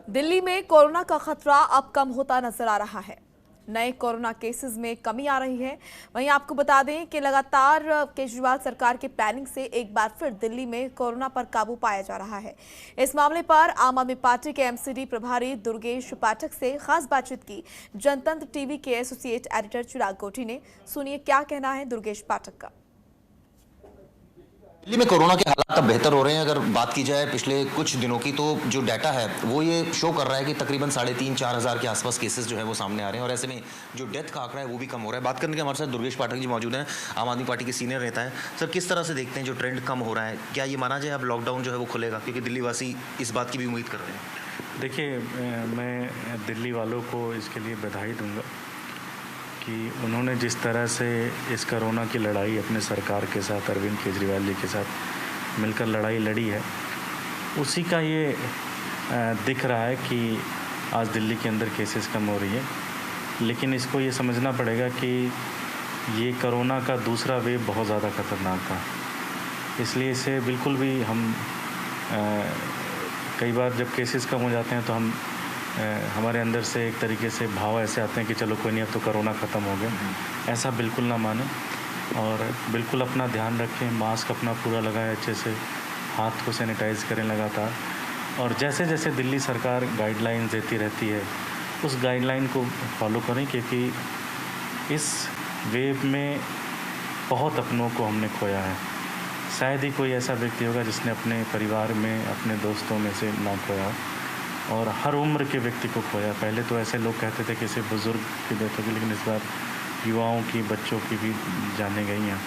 दिल्ली में कोरोना का खतरा अब कम होता नजर आ रहा है। नए कोरोना केसेस में कमी आ रही है। वहीं आपको बता दें कि लगातार केजरीवाल सरकार के प्लानिंग से एक बार फिर दिल्ली में कोरोना पर काबू पाया जा रहा है। इस मामले पर आम आदमी पार्टी के एमसीडी प्रभारी दुर्गेश पाठक से खास बातचीत की जनतंत्र टीवी के एसोसिएट एडिटर चिराग गोटी ने। सुनिए क्या कहना है दुर्गेश पाठक का। दिल्ली में कोरोना के हालात अब बेहतर हो रहे हैं। अगर बात की जाए पिछले कुछ दिनों की, तो जो डाटा है वो ये शो कर रहा है कि तकरीबन 3,500-4 हज़ार के आसपास केसेस जो है वो सामने आ रहे हैं और ऐसे में जो डेथ का आंकड़ा है वो भी कम हो रहा है। बात करने के हमारे साथ दुर्गेश पाठक जी मौजूद हैं, आम आदमी पार्टी के सीनियर नेता हैं। सर, किस तरह से देखते हैं जो ट्रेंड कम हो रहा है? क्या ये माना जाए अब लॉकडाउन जो है वो खुलेगा, क्योंकि दिल्ली वासी इस बात की भी उम्मीद कर रहे हैं? देखिए, मैं दिल्ली वालों को इसके लिए बधाई दूंगा कि उन्होंने जिस तरह से इस कोरोना की लड़ाई अपने सरकार के साथ, अरविंद केजरीवाल जी के साथ मिलकर लड़ाई लड़ी है, उसी का ये दिख रहा है कि आज दिल्ली के अंदर केसेस कम हो रही है। लेकिन इसको ये समझना पड़ेगा कि ये कोरोना का दूसरा वेव बहुत ज़्यादा ख़तरनाक था, इसलिए इसे बिल्कुल भी हम कई बार जब केसेस कम हो जाते हैं तो हमारे अंदर से एक तरीके से भाव ऐसे आते हैं कि चलो कोई नहीं, अब तो कोरोना ख़त्म हो गया। ऐसा बिल्कुल ना माने और बिल्कुल अपना ध्यान रखें, मास्क अपना पूरा लगाएं, अच्छे से हाथ को सैनिटाइज़ करें लगातार। और जैसे जैसे दिल्ली सरकार गाइडलाइन देती रहती है उस गाइडलाइन को फॉलो करें, क्योंकि इस वेव में बहुत अपनों को हमने खोया है। शायद ही कोई ऐसा व्यक्ति होगा जिसने अपने परिवार में, अपने दोस्तों में से ना खोया हो, और हर उम्र के व्यक्ति को खोया। पहले तो ऐसे लोग कहते थे कि सिर्फ बुज़ुर्ग की डेथ होगी, लेकिन इस बार युवाओं की, बच्चों की भी जाने गई हैं।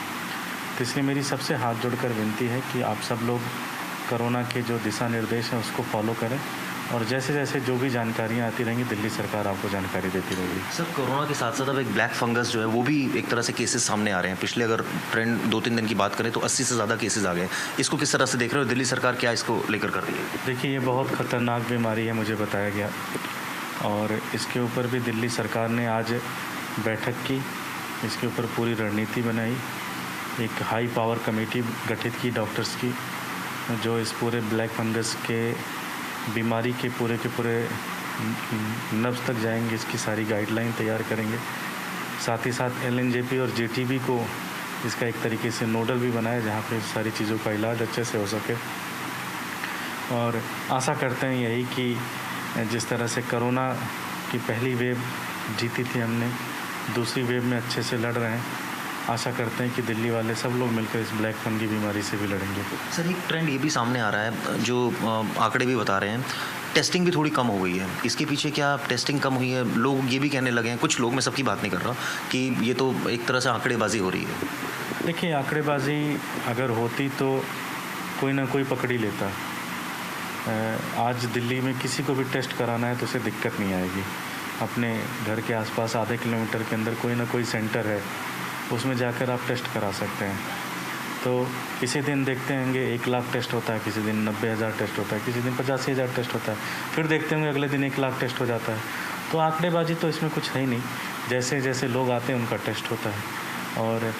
तो इसलिए मेरी सबसे हाथ जोड़कर विनती है कि आप सब लोग कोरोना के जो दिशा निर्देश हैं उसको फॉलो करें, और जैसे जैसे जो भी जानकारियाँ आती रहेंगी दिल्ली सरकार आपको जानकारी देती रहेगी। सर, कोरोना के साथ साथ अब एक ब्लैक फंगस जो है वो भी एक तरह से केसेस सामने आ रहे हैं। पिछले अगर ट्रेंड 2-3 दिन की बात करें तो 80 से ज़्यादा केसेस आ गए। इसको किस तरह से देख रहे हो? दिल्ली सरकार क्या इसको लेकर कर रही है? देखिए, ये बहुत ख़तरनाक बीमारी है, मुझे बताया गया, और इसके ऊपर भी दिल्ली सरकार ने आज बैठक की, इसके ऊपर पूरी रणनीति बनाई, एक हाई पावर कमेटी गठित की डॉक्टर्स की, जो इस पूरे ब्लैक फंगस के बीमारी के पूरे नब्ज़ तक जाएंगे, इसकी सारी गाइडलाइन तैयार करेंगे। साथ ही साथ एलएनजेपी और जेटीबी को इसका एक तरीके से नोडल भी बनाया, जहाँ पे सारी चीज़ों का इलाज अच्छे से हो सके। और आशा करते हैं यही कि जिस तरह से कोरोना की पहली वेव जीती थी हमने, दूसरी वेव में अच्छे से लड़ रहे हैं। आशा करते हैं कि दिल्ली वाले सब लोग मिलकर इस ब्लैक फंगी बीमारी से भी लड़ेंगे। सर, एक ट्रेंड ये भी सामने आ रहा है, जो आंकड़े भी बता रहे हैं, टेस्टिंग भी थोड़ी कम हो गई है। इसके पीछे क्या टेस्टिंग कम हुई है? लोग ये भी कहने लगे हैं, कुछ लोग, मैं सबकी बात नहीं कर रहा, कि ये तो एक तरह से आंकड़ेबाजी हो रही है। देखिए, आंकड़ेबाजी अगर होती तो कोई ना कोई पकड़ ही लेता। आज दिल्ली में किसी को भी टेस्ट कराना है तो उसे दिक्कत नहीं आएगी। अपने घर के आसपास आधे किलोमीटर के अंदर कोई ना कोई सेंटर है, उसमें जाकर आप टेस्ट करा सकते हैं। तो किसी दिन देखते होंगे 1 लाख टेस्ट होता है, किसी दिन 90,000 टेस्ट होता है, किसी दिन 85,000 टेस्ट होता है, फिर देखते होंगे अगले दिन 1 लाख टेस्ट हो जाता है। तो आंकड़ेबाजी तो इसमें कुछ है ही नहीं, जैसे जैसे लोग आते हैं उनका टेस्ट होता है। और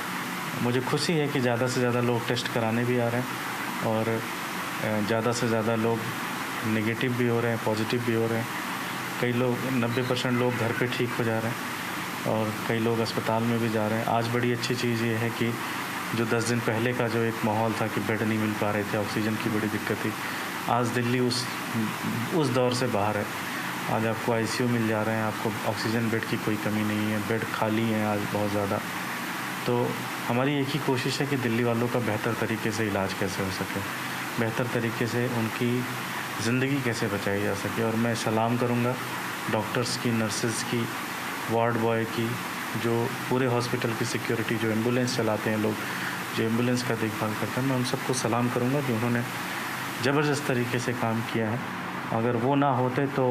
मुझे खुशी है कि ज़्यादा से ज़्यादा लोग टेस्ट कराने भी आ रहे हैं, और ज़्यादा से ज़्यादा लोग नेगेटिव भी हो रहे हैं, पॉजिटिव भी हो रहे हैं। कई लोग, 90% लोग घर पे ठीक हो जा रहे हैं, और कई लोग अस्पताल में भी जा रहे हैं। आज बड़ी अच्छी चीज़ ये है कि जो 10 दिन पहले का जो एक माहौल था कि बेड नहीं मिल पा रहे थे, ऑक्सीजन की बड़ी दिक्कत थी, आज दिल्ली उस दौर से बाहर है। आज आपको आईसीयू मिल जा रहे हैं, आपको ऑक्सीजन बेड की कोई कमी नहीं है, बेड खाली हैं आज बहुत ज़्यादा। तो हमारी एक ही कोशिश है कि दिल्ली वालों का बेहतर तरीके से इलाज कैसे हो सके, बेहतर तरीके से उनकी ज़िंदगी कैसे बचाई जा सके। और मैं सलाम करूँगा डॉक्टर्स की, नर्सेज़ की, वार्ड बॉय की, जो पूरे हॉस्पिटल की सिक्योरिटी, जो एम्बुलेंस चलाते हैं लोग, जो एम्बुलेंस का देखभाल करते हैं, मैं उन सबको सलाम करूंगा कि उन्होंने ज़बरदस्त तरीके से काम किया है। अगर वो ना होते तो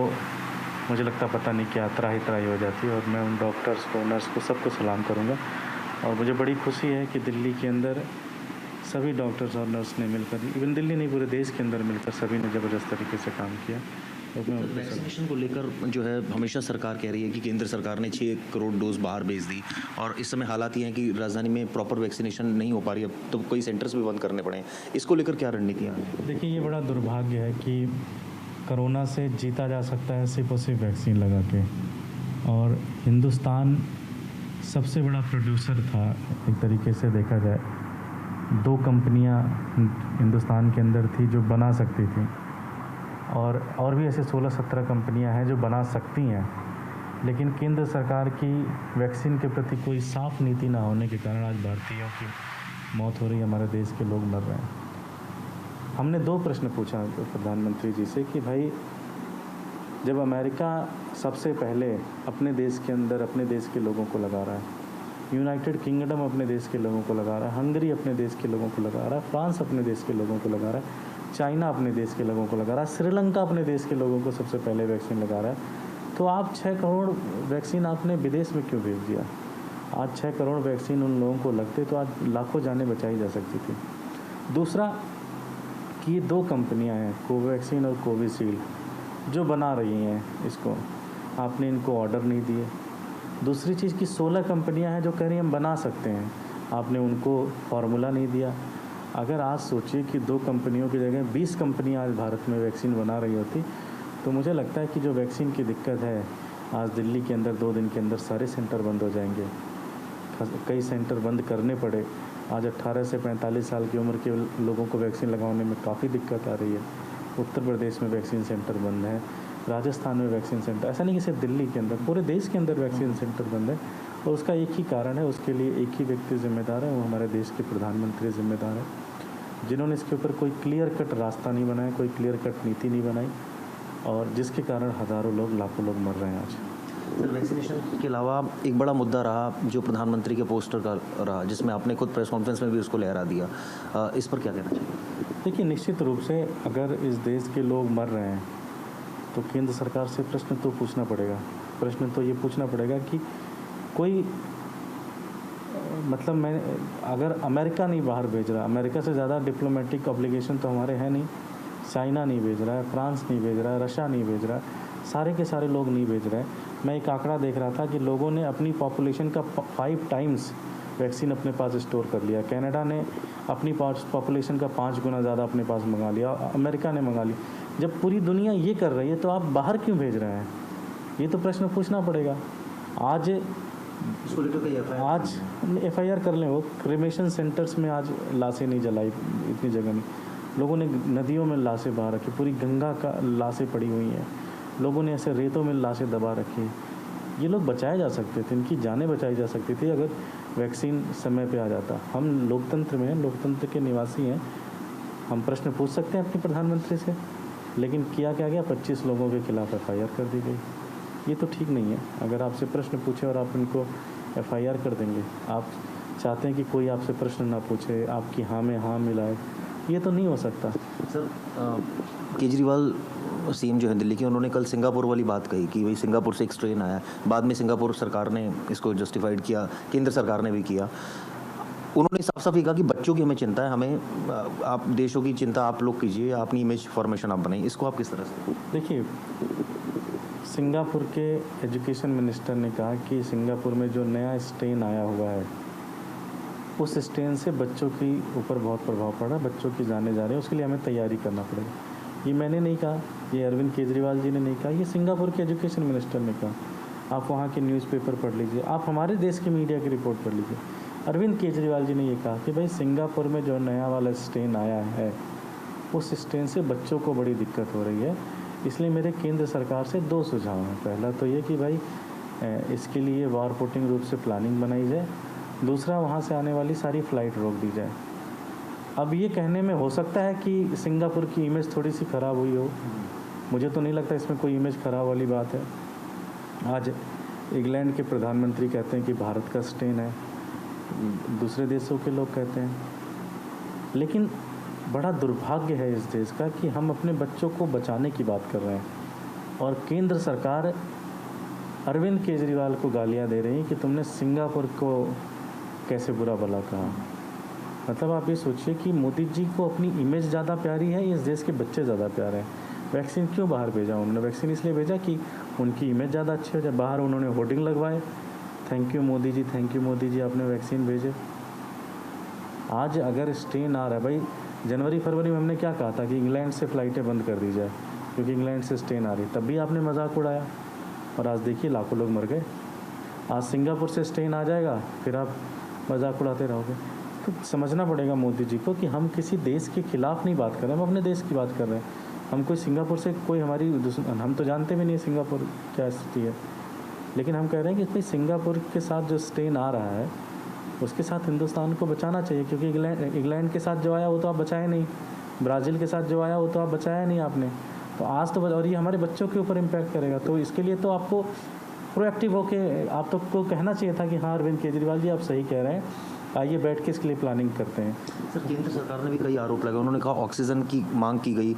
मुझे लगता पता नहीं क्या त्राही हो जाती। और मैं उन डॉक्टर्स को, नर्स को, सबको सलाम करूंगा। और मुझे बड़ी खुशी है कि दिल्ली के अंदर सभी डॉक्टर्स और नर्स ने मिलकर, इवन दिल्ली नहीं पूरे देश के अंदर मिलकर सभी ने ज़बरदस्त तरीके से काम किया। वैक्सीनेशन को लेकर जो है हमेशा सरकार कह रही है कि केंद्र सरकार ने 6 करोड़ डोज बाहर भेज दी, और इस समय हालात ये हैं कि राजधानी में प्रॉपर वैक्सीनेशन नहीं हो पा रही है, तो कई सेंटर्स भी बंद करने पड़े हैं। इसको लेकर क्या रणनीतियाँ हैं? देखिए, ये बड़ा दुर्भाग्य है कि कोरोना से जीता जा सकता है सिर्फ और सिर्फ वैक्सीन लगा के। और हिंदुस्तान सबसे बड़ा प्रोड्यूसर था एक तरीके से देखा जाए। 2 कंपनियां हिंदुस्तान के अंदर थी जो बना सकती थी, और भी ऐसे 16-17 कंपनियां हैं जो बना सकती हैं, लेकिन केंद्र सरकार की वैक्सीन के प्रति कोई साफ नीति ना होने के कारण आज भारतीयों की मौत हो रही है, हमारे देश के लोग मर रहे हैं। हमने 2 प्रश्न पूछा प्रधानमंत्री जी से कि भाई, जब अमेरिका सबसे पहले अपने देश के अंदर अपने देश के लोगों को लगा रहा है, यूनाइटेड किंगडम अपने देश के लोगों को लगा रहा है, हंगरी अपने देश के लोगों को लगा रहा है, फ्रांस अपने देश के लोगों को लगा रहा है, चाइना अपने देश के लोगों को लगा रहा है, श्रीलंका अपने देश के लोगों को सबसे पहले वैक्सीन लगा रहा है, तो आप 6 करोड़ वैक्सीन आपने विदेश में क्यों भेज दिया? आज 6 करोड़ वैक्सीन उन लोगों को लगते तो आज लाखों जानें बचाई जा सकती थी। दूसरा कि ये 2 कंपनियां हैं, कोवैक्सीन और कोविशील्ड, जो बना रही हैं इसको, आपने इनको ऑर्डर नहीं दिए। दूसरी चीज़ कि 16 कंपनियां हैं जो कह रही हैं हम बना सकते हैं, आपने उनको फार्मूला नहीं दिया। अगर आज सोचिए कि 2 कंपनियों की जगह 20 कंपनियां आज भारत में वैक्सीन बना रही होती, तो मुझे लगता है कि जो वैक्सीन की दिक्कत है, आज दिल्ली के अंदर 2 दिन के अंदर सारे सेंटर बंद हो जाएंगे। कई सेंटर बंद करने पड़े। आज 18 से 45 साल की उम्र के लोगों को वैक्सीन लगाने में काफ़ी दिक्कत आ रही है। उत्तर प्रदेश में वैक्सीन सेंटर बंद है, राजस्थान में वैक्सीन सेंटर, ऐसा नहीं कि सिर्फ दिल्ली के अंदर, पूरे देश के अंदर वैक्सीन सेंटर बंद है। और उसका एक ही कारण है, उसके लिए एक ही व्यक्ति जिम्मेदार है, वो हमारे देश के प्रधानमंत्री जिम्मेदार है, जिन्होंने इसके ऊपर कोई क्लियर कट रास्ता नहीं बनाया, कोई क्लियर कट नीति नहीं बनाई, और जिसके कारण हज़ारों लोग, लाखों लोग मर रहे हैं आज। सर, वैक्सीनेशन के अलावा एक बड़ा मुद्दा रहा जो प्रधानमंत्री के पोस्टर का रहा, जिसमें आपने खुद प्रेस कॉन्फ्रेंस में भी उसको लहरा दिया, इस पर क्या कहना चाहिए? देखिए, निश्चित रूप से अगर इस देश के लोग मर रहे हैं तो केंद्र सरकार से प्रश्न तो पूछना पड़ेगा। प्रश्न तो ये पूछना पड़ेगा कि कोई मतलब मैं अगर अमेरिका नहीं बाहर भेज रहा, अमेरिका से ज़्यादा डिप्लोमेटिक ऑब्लिगेशन तो हमारे हैं नहीं, चाइना नहीं भेज रहा है, फ्रांस नहीं भेज रहा है, रशिया नहीं भेज रहा है, सारे के सारे लोग नहीं भेज रहे हैं। मैं एक आंकड़ा देख रहा था कि लोगों ने अपनी पॉपुलेशन का 5 टाइम्स वैक्सीन अपने पास स्टोर कर लिया। कनाडा ने अपनी पॉपुलेशन का 5 गुना ज़्यादा अपने पास मंगा लिया, अमेरिका ने मंगा ली। जब पूरी दुनिया ये कर रही है तो आप बाहर क्यों भेज रहे हैं? ये तो प्रश्न पूछना पड़ेगा। आज FIR कर लें, वो क्रिमेशन सेंटर्स में आज लाशें नहीं जलाई, इतनी जगह नहीं, लोगों ने नदियों में लाशें बहा रखी, पूरी गंगा का लाशें पड़ी हुई हैं, लोगों ने ऐसे रेतों में लाशें दबा रखी। ये लोग बचाए जा सकते थे, इनकी जानें बचाई जा सकती थी अगर वैक्सीन समय पे आ जाता। हम लोकतंत्र में हैं, लोकतंत्र के निवासी हैं, हम प्रश्न पूछ सकते हैं अपने प्रधानमंत्री से, लेकिन किया क्या गया? 25 लोगों के खिलाफ FIR कर दी गई। ये तो ठीक नहीं है। अगर आपसे प्रश्न पूछे और आप इनको FIR कर देंगे, आप चाहते हैं कि कोई आपसे प्रश्न ना पूछे, आपकी हाँ में हाँ मिलाए, ये तो नहीं हो सकता। सर, केजरीवाल सीएम जो है दिल्ली के, उन्होंने कल सिंगापुर वाली बात कही कि भाई सिंगापुर से एक स्ट्रेन आया। बाद में सिंगापुर सरकार ने इसको जस्टिफाइड किया, केंद्र सरकार ने भी किया। उन्होंने साफ साफ ये कहा कि बच्चों की हमें चिंता है, हमें आप देशों की चिंता आप लोग कीजिए, अपनी इमेज फॉर्मेशन आप बनाइए। इसको आप किस तरह से देखिए? सिंगापुर के एजुकेशन मिनिस्टर ने कहा कि सिंगापुर में जो नया स्ट्रेन आया हुआ है, उस स्ट्रेन से बच्चों के ऊपर बहुत प्रभाव पड़ा, बच्चों की जाने जा रही है, उसके लिए हमें तैयारी करना पड़ेगा। ये मैंने नहीं कहा, ये अरविंद केजरीवाल जी ने नहीं कहा, ये सिंगापुर के एजुकेशन मिनिस्टर ने कहा। आप वहाँ के न्यूज़पेपर पढ़ लीजिए, आप हमारे देश की मीडिया की रिपोर्ट पढ़ लीजिए। अरविंद केजरीवाल जी ने ये कहा कि भाई सिंगापुर में जो नया वाला स्ट्रेन आया है, उस स्ट्रेन से बच्चों को बड़ी दिक्कत हो रही है, इसलिए मेरे केंद्र सरकार से 2 सुझाव हैं। पहला तो ये कि भाई इसके लिए वारपोटिंग रूप से प्लानिंग बनाई जाए, दूसरा वहाँ से आने वाली सारी फ़्लाइट रोक दी जाए। अब ये कहने में हो सकता है कि सिंगापुर की इमेज थोड़ी सी ख़राब हुई हो, मुझे तो नहीं लगता इसमें कोई इमेज ख़राब वाली बात है। आज इंग्लैंड के प्रधानमंत्री कहते हैं कि भारत का स्ट्रेन है, दूसरे देशों के लोग कहते हैं, लेकिन बड़ा दुर्भाग्य है इस देश का कि हम अपने बच्चों को बचाने की बात कर रहे हैं और केंद्र सरकार अरविंद केजरीवाल को गालियां दे रही है कि तुमने सिंगापुर को कैसे बुरा भला कहा। मतलब आप ये सोचिए कि मोदी जी को अपनी इमेज ज़्यादा प्यारी है, इस देश के बच्चे ज़्यादा प्यारे हैं। वैक्सीन क्यों बाहर भेजा उन्होंने? वैक्सीन इसलिए भेजा कि उनकी इमेज ज़्यादा अच्छी हो जाए। बाहर उन्होंने होर्डिंग लगवाए, thank you Modi ji, thank you Modi ji, आपने वैक्सीन भेजे। आज अगर स्ट्रेन आ रहा है, भाई जनवरी फरवरी में हमने क्या कहा था कि इंग्लैंड से फ़्लाइटें बंद कर दी जाए, क्योंकि इंग्लैंड से स्ट्रेन आ रही, तब भी आपने मजाक उड़ाया और आज देखिए लाखों लोग मर गए। आज सिंगापुर से स्ट्रेन आ जाएगा, फिर आप मजाक उड़ाते रहोगे। तो समझना पड़ेगा मोदी जी को कि हम किसी देश के खिलाफ नहीं बात कर रहे हैं, हम अपने देश की बात कर रहे हैं। हम कोई सिंगापुर से कोई हमारी हम तो जानते भी नहीं सिंगापुर क्या स्थिति है, लेकिन हम कह रहे हैं कि भाई सिंगापुर के साथ जो स्ट्रेन आ रहा है उसके साथ हिंदुस्तान को बचाना चाहिए, क्योंकि इंग्लैंड के साथ जो आया वो तो आप बचाए नहीं, ब्राज़ील के साथ जो आया वो तो आप बचाया नहीं आपने। तो आज तो और ये हमारे बच्चों के ऊपर इम्पैक्ट करेगा, तो इसके लिए तो आपको प्रोएक्टिव होके आप तो को कहना चाहिए था कि हाँ अरविंद केजरीवाल जी आप सही कह रहे हैं, आइए बैठ के इसके लिए प्लानिंग करते हैं। सर केंद्र सरकार ने भी कई आरोप लगाए, उन्होंने कहा ऑक्सीजन की मांग की गई,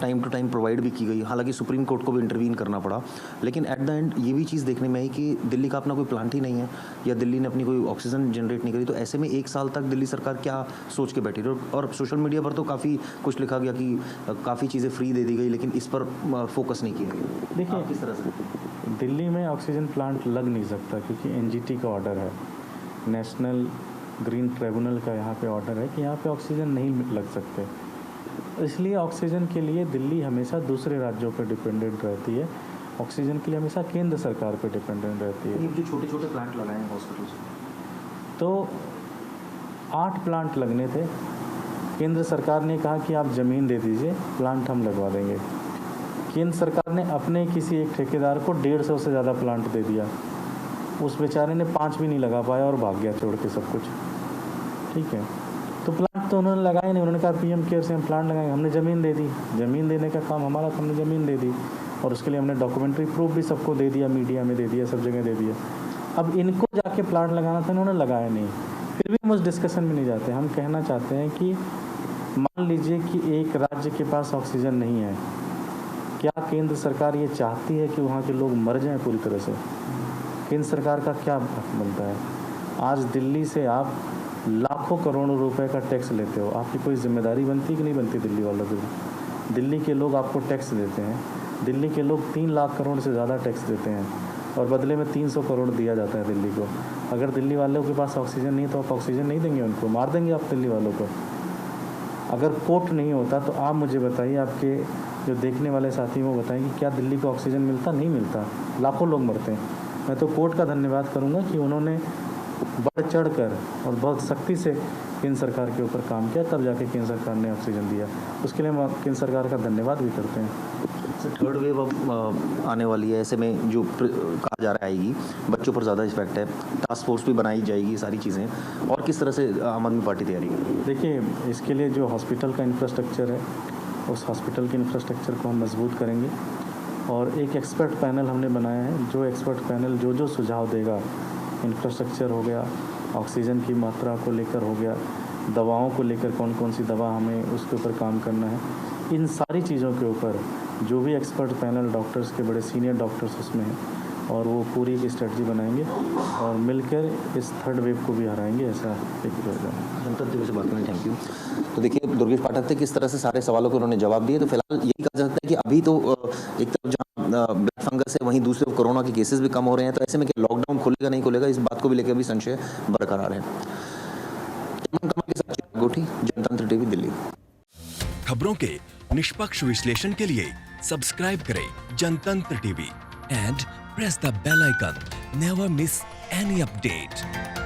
टाइम टू टाइम प्रोवाइड भी की गई, हालांकि सुप्रीम कोर्ट को भी इंटरवीन करना पड़ा, लेकिन एट द एंड ये भी चीज़ देखने में आई कि दिल्ली का अपना कोई प्लांट ही नहीं है या दिल्ली ने अपनी कोई ऑक्सीजन जनरेट नहीं करी। तो ऐसे में 1 साल तक दिल्ली सरकार क्या सोच के बैठी रही? और सोशल मीडिया पर तो काफ़ी कुछ लिखा गया कि काफ़ी चीज़ें फ्री दे दी गई, लेकिन इस पर फोकस नहीं किया गया। देखिए किस तरह से दिल्ली में ऑक्सीजन प्लांट लग नहीं सकता, क्योंकि एनजीटी का ऑर्डर है, नेशनल ग्रीन ट्रिब्यूनल का यहाँ पे ऑर्डर है कि यहाँ पे ऑक्सीजन नहीं लग सकते। इसलिए ऑक्सीजन के लिए दिल्ली हमेशा दूसरे राज्यों पर डिपेंडेंट रहती है, ऑक्सीजन के लिए हमेशा केंद्र सरकार पर डिपेंडेंट रहती है। ये जो छोटे छोटे प्लांट लगाए हैं हॉस्पिटल तो 8 प्लांट लगने थे, केंद्र सरकार ने कहा कि आप ज़मीन दे दीजिए, प्लांट हम लगवा देंगे। केंद्र सरकार ने अपने किसी एक ठेकेदार को 150 से ज़्यादा प्लांट दे दिया, उस बेचारे ने 5 भी नहीं लगा पाया और भाग गया छोड़ के सब कुछ। ठीक है, तो प्लांट तो उन्होंने लगाए नहीं, उन्होंने कहा पीएम केयर से हम प्लांट लगाएंगे, हमने ज़मीन दे दी, ज़मीन देने का काम हमारा था, हमने ज़मीन दे दी और उसके लिए हमने डॉक्यूमेंट्री प्रूफ भी सबको दे दिया, मीडिया में दे दिया, सब जगह दे दिया। अब इनको जाके प्लांट लगाना था, इन्होंने लगाया नहीं, फिर भी हम उस डिस्कशन में नहीं जाते। हम कहना चाहते हैं कि मान लीजिए कि एक राज्य के पास ऑक्सीजन नहीं है, क्या केंद्र सरकार ये चाहती है कि वहाँ के लोग मर जाएं पूरी तरह से? केंद्र सरकार का क्या बनता है? आज दिल्ली से आप लाखों करोड़ों रुपए का टैक्स लेते हो, आपकी कोई जिम्मेदारी बनती कि नहीं बनती दिल्ली वालों की? दिल्ली के लोग आपको टैक्स देते हैं, दिल्ली के लोग 3 लाख करोड़ से ज़्यादा टैक्स देते हैं और बदले में 300 करोड़ दिया जाता है दिल्ली को। अगर दिल्ली वालों के पास ऑक्सीजन नहीं तो आप ऑक्सीजन नहीं देंगे उनको, मार देंगे आप दिल्ली वालों को। अगर कोर्ट नहीं होता तो आप मुझे बताइए, आपके जो देखने वाले साथी वो बताएं कि क्या दिल्ली को ऑक्सीजन मिलता? नहीं मिलता, लाखों लोग मरते हैं। मैं तो कोर्ट का धन्यवाद करूंगा कि उन्होंने बढ़ चढ़ कर और बहुत सख्ती से केंद्र सरकार के ऊपर काम किया, तब जाके केंद्र सरकार ने ऑक्सीजन दिया। उसके लिए हम केंद्र सरकार का धन्यवाद भी करते हैं। थर्ड वेव अब आने वाली है, ऐसे में जो कहा जा रहा है आएगी, बच्चों पर ज़्यादा इफेक्ट है, टास्क फोर्स भी बनाई जाएगी, सारी चीज़ें, और किस तरह से आम आदमी पार्टी तैयारी कर रही है? देखिए, इसके लिए जो हॉस्पिटल का इंफ्रास्ट्रक्चर है, उस हॉस्पिटल के इंफ्रास्ट्रक्चर को हम मजबूत करेंगे और एक एक्सपर्ट पैनल हमने बनाया है। जो एक्सपर्ट पैनल जो सुझाव देगा, इंफ्रास्ट्रक्चर हो गया, ऑक्सीजन की मात्रा को लेकर हो गया, दवाओं को लेकर कौन कौन सी दवा हमें उसके ऊपर काम करना है, इन सारी चीज़ों के ऊपर जो भी एक्सपर्ट पैनल डॉक्टर्स के बड़े सीनियर डॉक्टर्स उसमें हैं और वो पूरी एक स्ट्रेटजी बनाएंगे और मिलकर इस थर्ड वेव को भी हराएंगे, ऐसा एक प्रोग्राम है। गणतंत्र दिवस से बात करें, थैंक यू। तो देखिए दुर्गेश पाठक थे, किस तरह से सारे सवालों को उन्होंने जवाब दिए। तो फिलहाल यही कहा जा सकता है कि अभी तो एक तरफ जहाँ ब्लैक फंगस है, वहीं दूसरे तरफ कोरोना के केसेस भी कम हो रहे हैं। तो ऐसे में क्या लॉकडाउन खुलेगा नहीं खुलेगा, इस बात को भी लेकर अभी संशय बरकरार है। कमल के साथ गोठी, जनतंत्र टीवी, दिल्ली। खबरों के निष्पक्ष विश्लेषण के लिए सब्सक्राइब करें Jantantra TV and press the bell icon. Never miss any update.